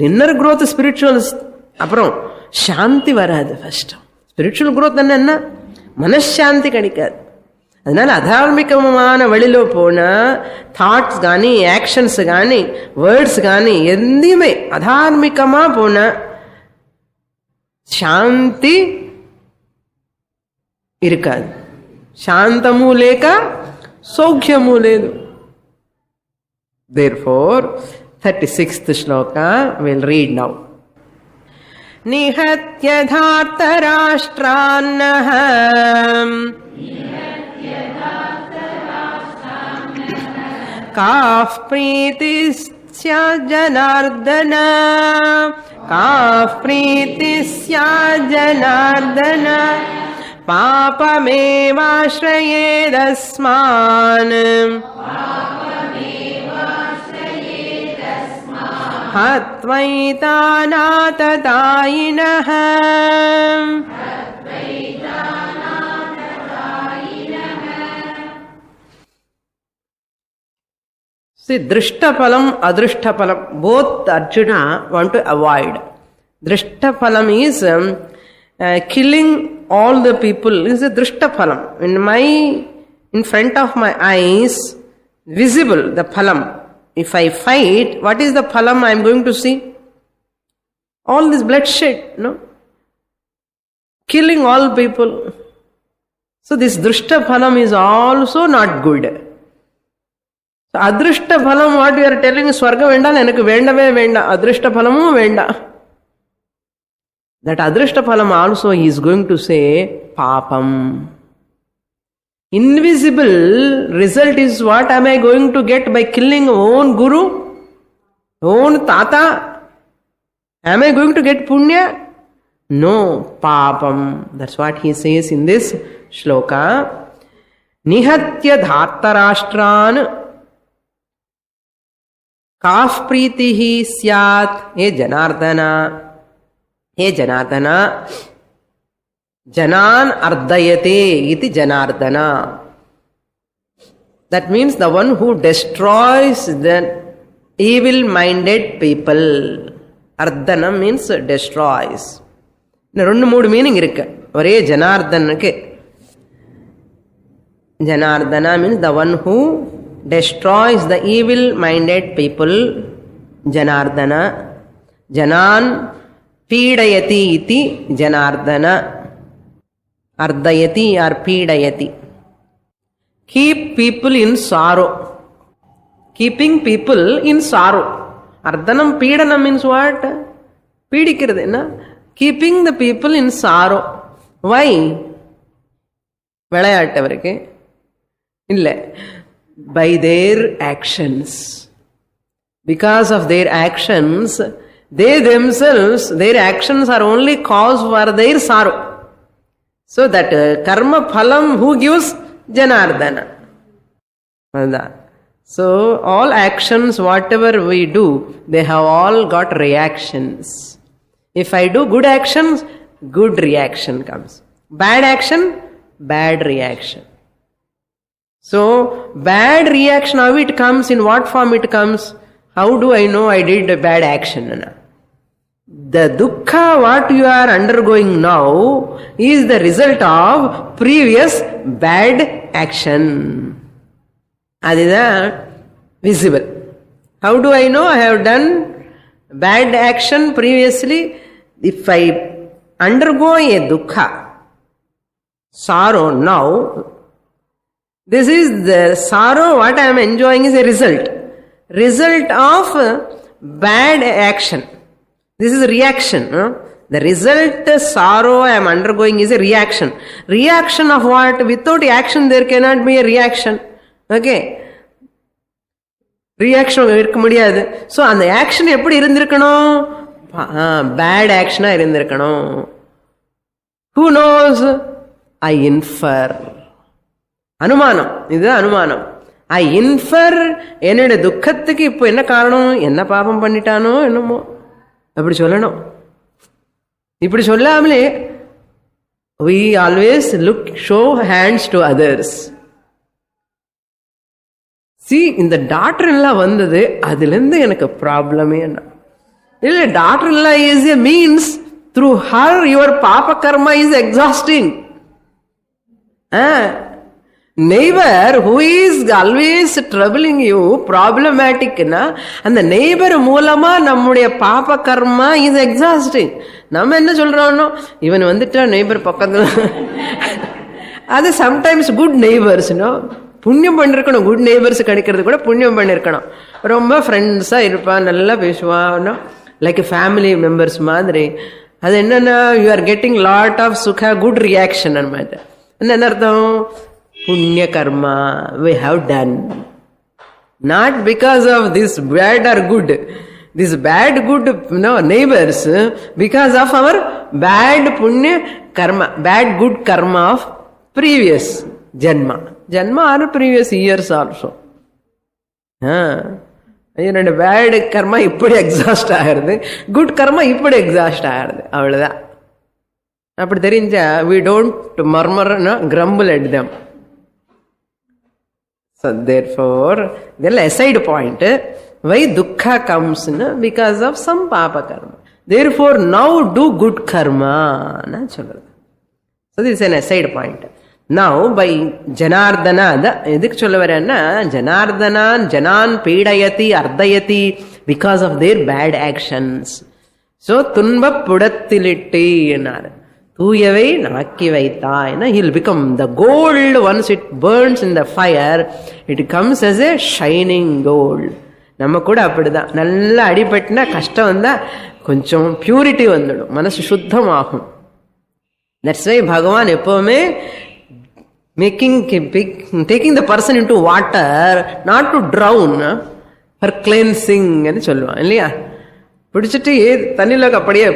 இன்னர் growth spiritual, அப்புறம் சாந்தி வராது. ஃபர்ஸ்ட் ஸ்பிரிச்சுவல் growth என்ன, மனசாந்தி கிடைக்காது. அதனால அதார்மிகமான வழியில போனா தாட்ஸ் கானி, ஆக்ஷன்ஸ் கானி, வேர்ட்ஸ் கானி எந்தையுமே அதார்மிகமா போனா శాంతి ఇరుకాదు. శాంతము లేక సౌఖ్యము లేదు. Therefore 36th shloka we'll read now. నిహత్యధార్త రాష్ట్రాన్నః కాః ప్రీతిస్య Janardhana, కాః ప్రీతిస్య Janardhana, పాపమేవాశ్రయేదస్మాన్ హత్వైతానాతతాయినః. See, Drishtapalam, Adrishtapalam, both Arjuna want to avoid. Drishtapalam is killing all the people, is a Drishtapalam. In front of my eyes, visible, the phalam. If I fight, what is the phalam I am going to see? All this bloodshed, no? Killing all people. So this Drishtapalam is also not good. So adrishta phalam, what you are telling, swarga venda enakku vendave venda, adrishta phalamum venda. That adrishta phalam also he is going to say papam. Invisible result is what am I going to get by killing own guru, own tata? Am I going to get punya? No, papam. That's what he says in this shloka. Nihatya dhartarashtran काफ प्रीति ही स्यात्. हे जनार्दना, हे जनार्दना, जनान अर्दयते इति जनार्दना. That means the one who destroys the evil minded people. Ardhanam means destroys. ரெண்டு மூணு meaning இருக்கு ஒரே ஜனார்தனுக்கு. Janardana means the one who destroys the evil-minded people. Janardana. Janan pīdayati iti Janardana. Ardayati or pīdayati. Keep people in sorrow. Keeping people in sorrow. Ardhanam pīdanam means what? Pīdikkiradhu enna? Keeping the people in sorrow. Why? விளையாட்டவருக்கு இல்லை, by their actions. Because of their actions, they themselves, their actions are only cause for their sorrow. So that karma phalam who gives? Janardana. So all actions, whatever we do, they have all got reactions. If I do good actions, good reaction comes. Bad action, bad reaction. So bad reaction, how it comes, in what form it comes? How do I know I did a bad action? The dukkha what you are undergoing now is the result of previous bad action. Adida visible. How do I know I have done bad action previously? If I undergo a dukkha, sorrow now, this is the sorrow what I am enjoying is a result of bad action. This is reaction. The result sorrow I am undergoing is a reaction. Reaction of what? Without action there cannot be a reaction. Okay, reaction irukka mudiyadhu. So and the action eppadi irundirukano? Bad action ah irundirukano. Who knows? I infer. அனுமானம், இது அனுமானம். ஐ infer என்னோட துக்கத்துக்கு இப்போ என்ன காரணம், என்ன பாபம் பண்ணிட்டானோ என்னமோ அப்படி சொல்லணும். இப்படி சொல்லாமலே we always show hands to others. See, இந்த டாக்டர் எல்லாம் வந்தது அதுலேருந்து எனக்கு ப்ராப்ளமே என்ன இல்லை. டாக்டர் எல்லாம் is a means, through her your paapa karma is exhausting. Neighbor who is always troubling you, problematic na, and the neighbor மூலமா நம்முடைய பாப கர்மா is exhausting. நம்ம என்ன சொல்றோம்னோ, இவன் வந்துட்டா நெய்பர் பக்கத்துல, அது சம்டைம்ஸ் குட் நெய்பர்ஸ், புண்ணியம் பண்ணிருக்கணும். குட் நெய்பர்ஸ் கிடைக்கிறது கூட புண்ணியம் பண்ணிருக்கணும். ரொம்ப ஃப்ரெண்ட்ஸா இருப்பான், நல்லா பேசுவான், லைக் ஃபேமிலி மெம்பர்ஸ் மாதிரி. அது என்னன்னா, you are getting lot of சுகா, குட் ரியாக்ஷன். என்ன அர்த்தம்? Punya karma we have done. Not because of this bad or good. This bad good neighbors, because of our bad punya karma, bad good karma of previous janma. Janma or previous years also. என்னோட bad கர்மா இப்படி exhaust ஆகிறது, good கர்மா இப்படி exhaust ஆகிறது. அவ்வளோதான். அப்படி தெரிஞ்சா we don't murmur, grumble at them. So therefore, there is a side point. Why dukkha comes? Because of some papa karma. Therefore, now do good karma. So this is an aside point. Now by Janardana, edhukku solla varana, Janardana, Janan pīdayati, ardayati, because of their bad actions. So tunba pudathilitti ennar. தூயவை நாக்கி வைத்தாய்னா, he'll become the gold. Once it burns in the fire, it comes as a shining gold. நம்ம கூட அப்படிதான். நல்லா அடிபட்டுனா, கஷ்டம் வந்தா கொஞ்சம் purity வந்துடும், மனசு சுத்தமாகும். தட்ஸ் வை பகவான் எப்பவுமே taking the person into water, not to drown, for cleansing ன்னு சொல்லுவான் இல்லையா. பிடிச்சிட்டு தண்ணியில் அப்படியே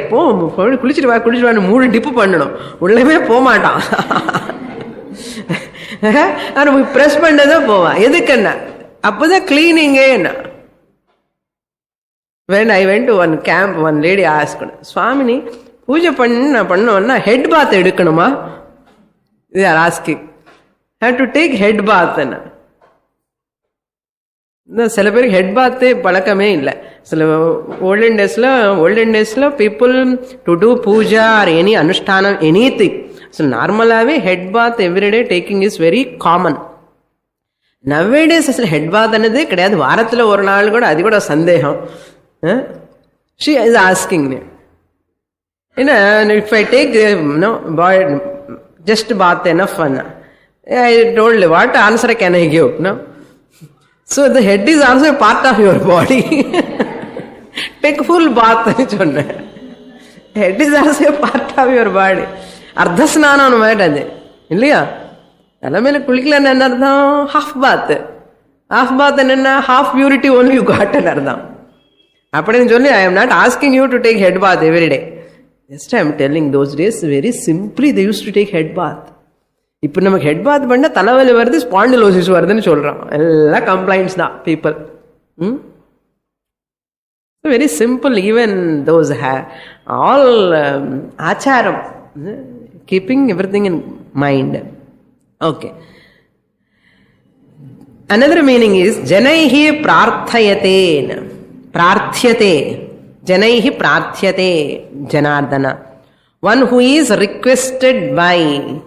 குளிச்சுட்டு வான்னு 3 டிப்பு பண்ணணும், உள்ளவே போக மாட்டான். பிரஸ் பண்ணதான் போவான். எதுக்கு என்ன? அப்பதான் கிளீனிங்கே என்ன. When I went to one camp, one lady asked, Swamini, பூஜை பண்ணோம்னா ஹெட் பாத் எடுக்கணுமா? They are asking. Have to take head bath. சில பேருக்கு ஹெட் பாத்தே பழக்கமே இல்லை. சில ஓல்டன் டேஸ்ல people to do puja or any anushtanam anything. So நார்மலாகவே head bath everyday taking is very common. Nowadays அசல் ஹெட் பாத் அன்னதே கிடையாது. வாரத்தில் ஒரு நாள் கூட, அது கூட சந்தேகம். She is asking me, if I take just bath enough, I told you, what answer can I give? No? So the head is also a part of your body. Take full bath. Head is also a part of your body. Ardha snanam maatade illaya. Alamela kulikla enna ardham? Half bath enna half purity only you got an ardham. Appadinu solli I am not asking you to take head bath every day. Just I am telling, those days very simply they used to take head bath. இப்போ நமக்கு head பாத் பண்ண தலைவலி வருது, spondylosis வருதுன்னு சொல்றோம். எல்லாம் complaints தான் people. Very simple. Even those all acharam, keeping everything in mind. Okay. another meaning is janaihi prarthayate. Prarthyate. Janaihi prarthyate Janardana. One who is requested by,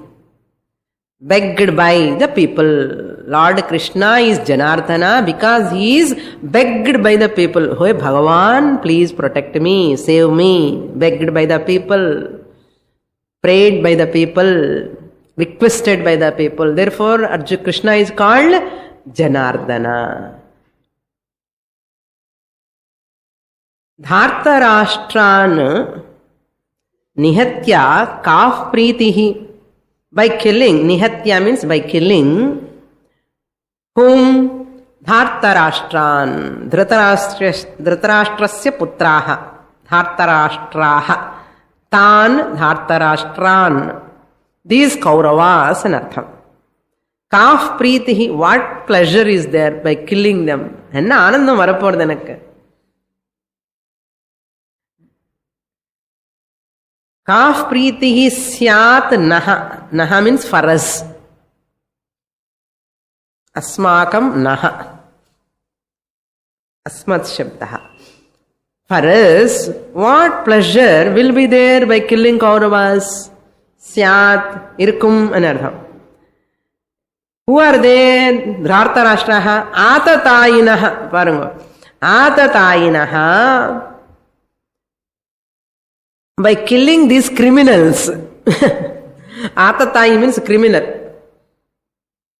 begged by the people. Lord Krishna is Janardana because he is begged by the people. Hoy Bhagavan, please protect me, save me. Begged by the people, prayed by the people, requested by the people. Therefore Arjuna Krishna is called Janardana. Dhartarashtran nihatya kaf pritihi. By killing, nihatya means by killing, whom? Dhartarashtran. Dhritarashtrasya putraha. Dhartarashtraha. Tan Dhartarashtran. These Kauravas an artham. Kaf pritihi. What pleasure is there by killing them? Enna anandam varapodhu enakku. Kaf pritihi syat naha. Naha means for us. Asmakam naha. Asmat shabdaha. For us, what pleasure will be there by killing Kauravas? Syat, irkum anartham. Who are they? Dhartarashtraha. Atatayinaha. Parungo. Atatayinaha. By killing these criminals. Atatayi means criminal.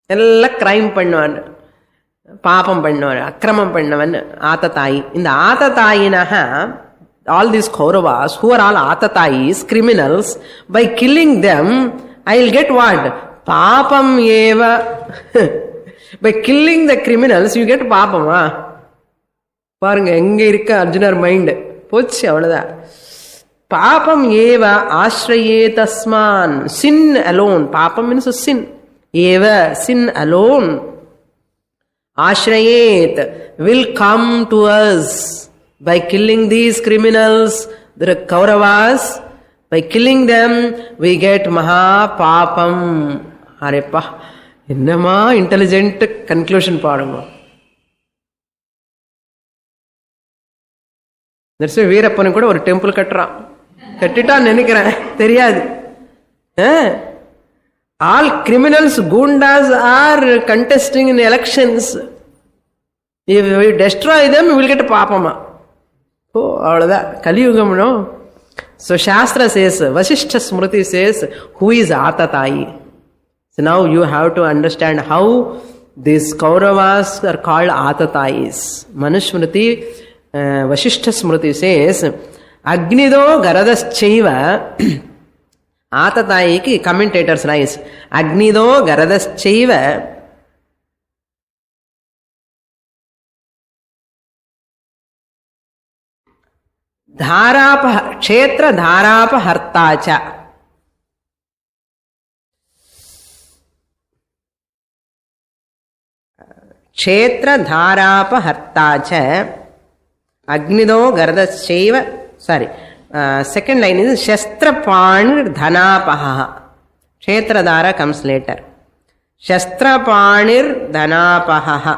Ella crime pannavan, paapam pannavan, akramam pannavan, atatayi. In the atatayinaha, all these Kauravas, who are all atatayis, criminals, by killing them, I will get what? Paapam eva. By killing the criminals, you get paapam. பாருங்க எங்க இருக்க அர்ஜுனர் mind போச்சு, அவ்வளவுதான். Papam eva ashrayetasman. Sin alone. Papam means a sin. Eva, sin alone. Ashrayet will come to us by killing these criminals, the Kauravas. By killing them, we get Maha Papam. Arepa. Innama intelligent conclusion பாருங்க. That's why வீரப்பனுக்கு கூட ஒரு temple கட்டுறான். கட்டிட்டான் நினைக்கிறேன், தெரியாது. All criminals, gundas are contesting in elections. If we destroy them, we will get papama. Oh, avladha kaliyugam, no? So Shastra says, Vasishtha Smriti says, who is Atatayi? So now you have to understand how these Kauravas are called Atatayis. Manusmriti, Vasishtha Smriti says, Agnido Garadaschaiva. Atatayiki commentators nice. Agnido Garadaschaiva. Dharapa Kshetra Dharapa Hartacha. Kshetra Dharapa Hartacha. Agnido Garadaschaiva. Sorry. Second line is Shastrapanir Dhanapaha. Kshetradhara comes later. Shastrapanir Dhanapaha.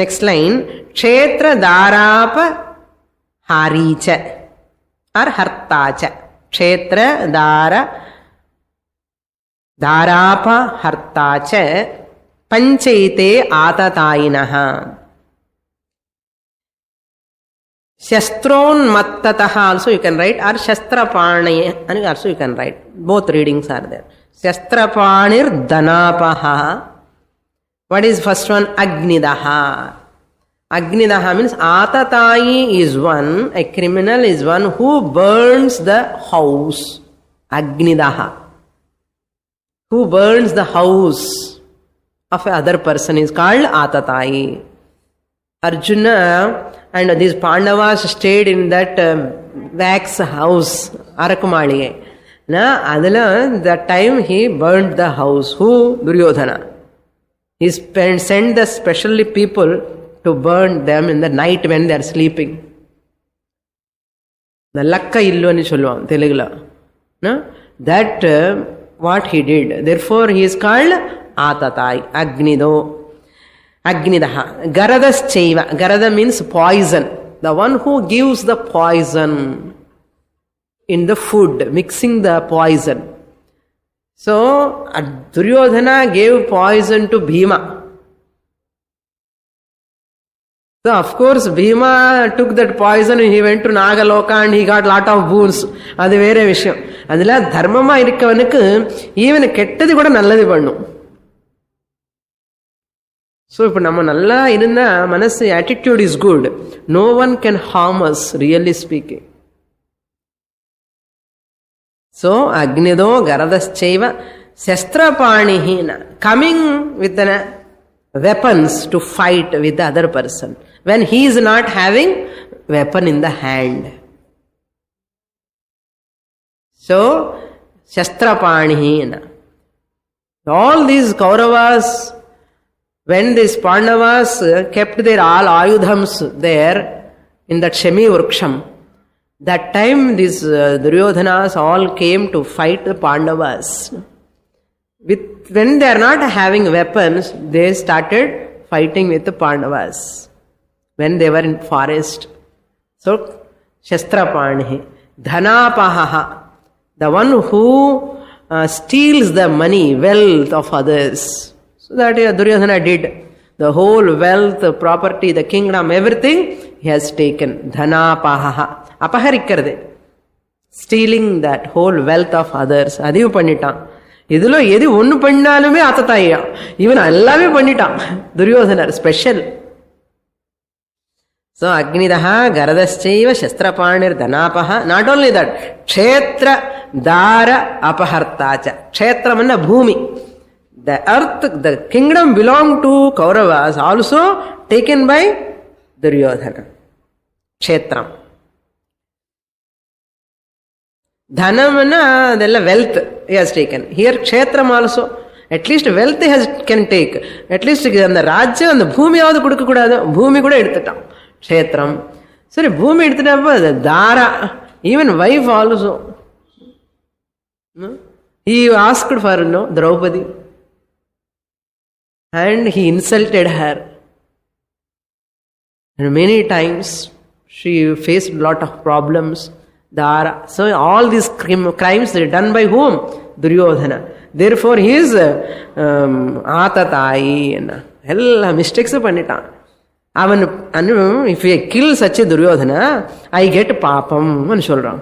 Next line, Kshetra Darapa Haricha or Hartacha. Kshetra Darapa Hartacha Panchaite Atatainaha. Shastron Mattataha also you can write, or Shastrapani and also you can write. Both readings are there. Shastrapanir Dhanapaha. What is first one? Agnidaha. Agnidaha means Atatayi is one, a criminal is one who burns the house. Agnidaha. Who burns the house of another person is called Atatayi. Arjuna and these Pandavas stayed in that wax house, Arakumaliye. That time he burned the house. Who? Duryodhana. He sent the specially people to burn them in the night when they are sleeping. The lakka illu ani solluvam Telugula. That what he did. Therefore he is called Atatai, Agnido. Agnidaha. Garadas chaiva. Garada means poison. The one who gives the poison in the food, mixing the poison. So, Duryodhana gave poison to Bhima. So, of course, Bhima took that poison and he went to Nagaloka and he got lot of boons. That's a very vishayam. Adila dharmama irukkavanukku even kettadi kuda nalladhu pannum. So, if nama nalla irundha manassu attitude is good, no one can harm us, really speaking. So, Agnido Garadaschaiva Shastrapanihi, coming with weapons to fight with the other person when he is not having weapon in the hand. So, Shastrapanihi. All these Kauravas, when these Pandavas kept their all ayudhams there in that Shami Vruksham, that time these Duryodhanas all came to fight the Pandavas. When they are not having weapons, they started fighting with the Pandavas when they were in forest. So, Shastrapanihi. Dhanapaha. The one who steals the money, wealth of others. So that Duryodhana did. The whole wealth, the property, the kingdom, everything he has taken. Dhanapaha. Apaharikkarade. Stealing that whole wealth of others. Adivu pannitan. Idulo edi onnu pannalume atataiya. Even allame pannitan. Duryodhana special. So Agnidaha Garadaschaiva Shastrapanir Dhanapaha. Not only that, Kshetra Dara Apahartacha. Kshetra manna bhumi. The earth, the kingdom belonged to Kauravas, also taken by Duryodhana. Kshetram. Dhanamana, the wealth he has taken. Here Kshetram also. At least wealth he can take. At least the Rajya and the Bhumi avadu kudukudadu. Bhumi kuda eduthattam. Kshetram. Sorry, Bhumi eduthattam, the Dara, even wife also. No? He asked for Draupadi. And he insulted her. And many times she faced a lot of problems. So all these crimes are done by whom? Duryodhana. Therefore he is Atatayi. All mistakes pannitan. If I kill such a Duryodhana, I get papam and solran.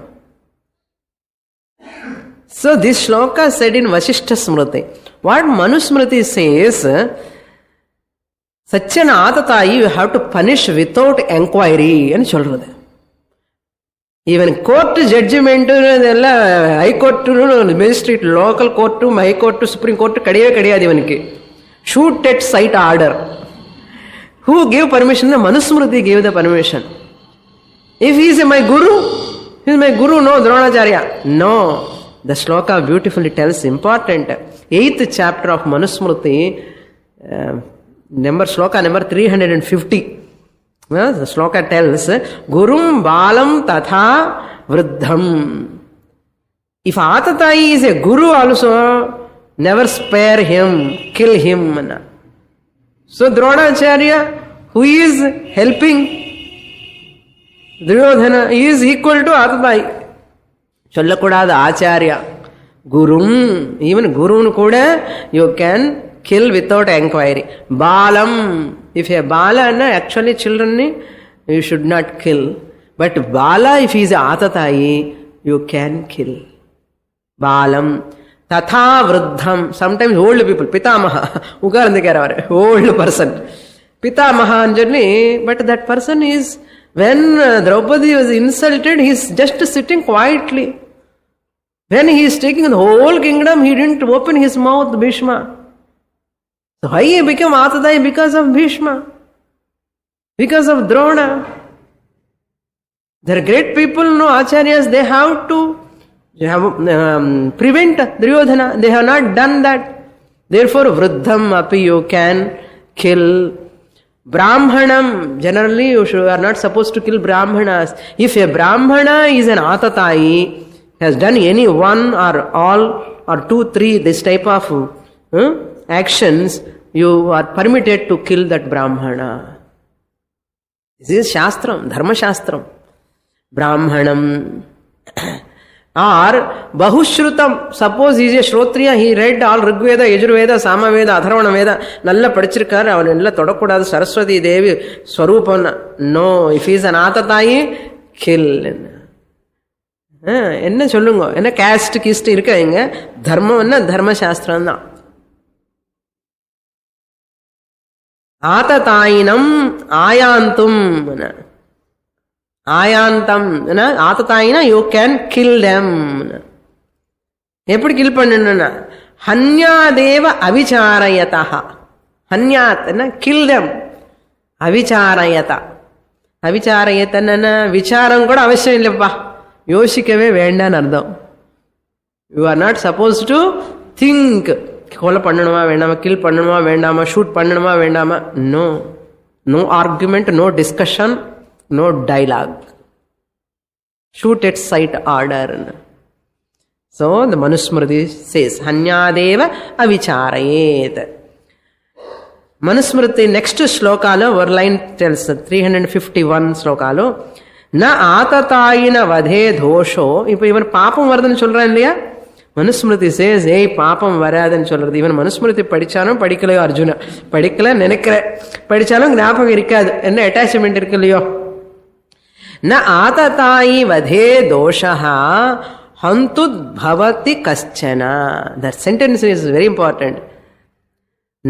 So this shloka said in Vasishtha Smriti. What Manusmriti says, such an Atatayi you have to punish without enquiry and solrade. Even court judgment, high court, magistrate, local court, high court, supreme court, shoot at sight order. Who gave permission? The Manusmriti gave the permission. If he is my guru, he is my guru, no, Dronacharya. No. The shloka beautifully tells important 8th chapter of Manusmriti, shloka number 350. The shloka tells, Gurum balam tatha vruddham. If Atatayi is a guru also, never spare him, kill him. So Dronacharya, Who is helping Duryodhana? He is equal to Atatayi. Sollakudada Acharya. Gurum, even Gurun Kuda, you can kill without enquiry. Balam, if a Bala, actually children, you should not kill. But Bala, if he is Atatayi, you can kill. Balam. Tatha Vruddham. Sometimes old people, Pitamaha, old person. Pitamaha Anjali, but that person is, when Draupadi was insulted, he is just sitting quietly. When he is taking the whole kingdom, he didn't open his mouth, Bhishma. So why he became Atatayi? Because of Bhishma. Because of Drona. There are great people, no Acharyas, they have to prevent Duryodhana. They have not done that. Therefore, Vruddham api you can kill. Brahmanam, generally you are not supposed to kill Brahmanas. If a Brahmana is an Atatayi, has done any one or all or 2, 3 this type of actions, you are permitted to kill that Brahmana. This is Shastram, Dharma Shastram. Brahmanam. Or Bahushrutam. Suppose he is a Shrotriya, he read all Rigveda, Yajurveda, Samaveda, Atharvana Veda, Nalla Padichirkar, avanella Todakudadu, Saraswati Devi, Swarupana. No, if he is an Atatayi, kill. என்ன சொல்லுங்க, என்ன caste கீஸ்ட் இருக்காங்க, தர்மம் என்ன தர்ம சாஸ்திரம் தான். ஆததாயினம் ஆயாந்தும், ஆயாந்தம் ஆததாயினா you can kill டெம். எப்படி கில் பண்ணணும்னா ஹன்யாதேவ அவிச்சாரயதா. ஹன்யாத் கில் டெம், அவிச்சாரயதா. அவிச்சாரயத்தன்னா விசாரம் கூட அவசியம் இல்லைப்பா, யோசிக்கவே வேண்டான்னு அர்த்தம். You are not suppose to think, கொலை பண்ணணுமா வேண்டாமா, கில் பண்ணணுமா வேண்டாமா, ஷூட் பண்ணணுமா வேண்டாமா. No, no argument, no discussion, no dialogue. Shoot at sight order. So the Manusmriti says, Hanyadeva avichārayet. Manusmriti next slokalo, one line tells, 351 slokalo, Na atatayina vadhe dosho. இப்போ இவன் பாப்பம் வருதுன்னு சொல்றான் இல்லையா, மனுஸ்மிருதி சேஸ் ஏய் பாப்பம் வராதுன்னு சொல்றது. இவன் மனுஸ்மிருதி படிச்சாலும் படிக்கலையோ அர்ஜுனா, படிக்கல நினைக்கிற, படிச்சாலும் ஞாபகம் இருக்காது, என்ன அட்டாச்மெண்ட் இருக்கு இல்லையோ. ந ஆததாயி வதே தோஷஹா ஹந்துத் பவதி கஷ்சனா. That sentence is very important.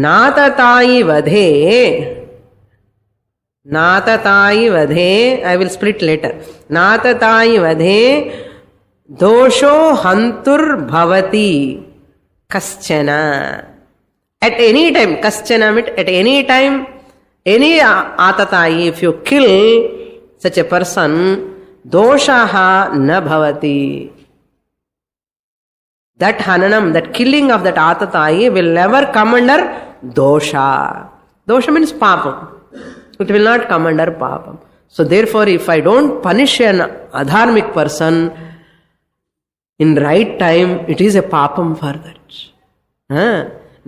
நாததாயி வதே, நாததாயி வதே, I will split later. நாததாயி வதே dosho hantur bhavati kaschana. At any time, kaschana means at any time, any atatayi, if you kill such a person, doshaha na bhavati. That hananam, that killing of that atatayi will never come under dosha. Dosha means papam. It will not come under papam. So therefore, if I don't punish an adharmic person in right time, it is a papam for that.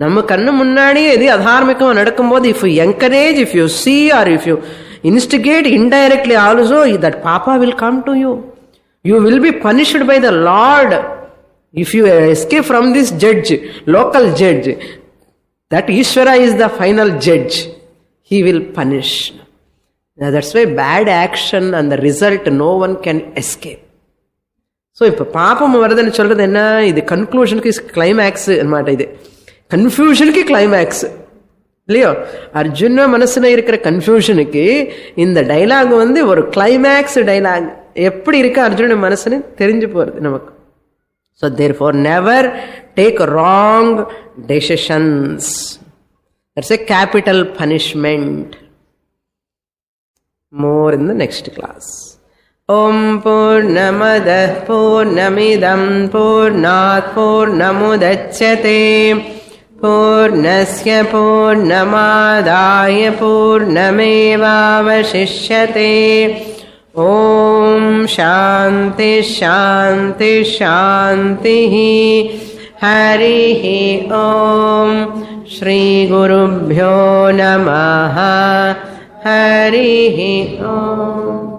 நம்ம கண்ணு முன்னாடி எது அதர்மிகம் நடக்கும்போது, if you encourage, if you see or if you instigate indirectly also, that papa will come to you. You will be punished by the Lord. If you escape from this judge, local judge, that Ishvara is the final judge. He will punish. That's why bad action and the result no one can escape. So இப்போ பாப்பம் வருதுன்னு சொல்றது என்ன, இது கன்க்ளூஷனுக்கு climax அன்మాట, இது கன்ஃபியூஷனுக்கு climax இல்லையோ. அர்ஜுன மனசுல இருக்கிற கன்ஃபியூஷனுக்கு இந்த டைலாக் ஒரு கிளைமேக்ஸ் டைலாக். எப்படி இருக்கு அர்ஜுன மனசுன்னு தெரிஞ்சு போறது நமக்கு. So therefore never take wrong decisions. That's a capital punishment. More in the next class. Om Purnamadah Purnamidam Purnat Purnamudachyate Purnasya Purnamadaya Purnamevavashishyate. Om Shanti Shanti Shantihi. Harihi Om. Shri Gurubhyo Namaha. Harihi Om.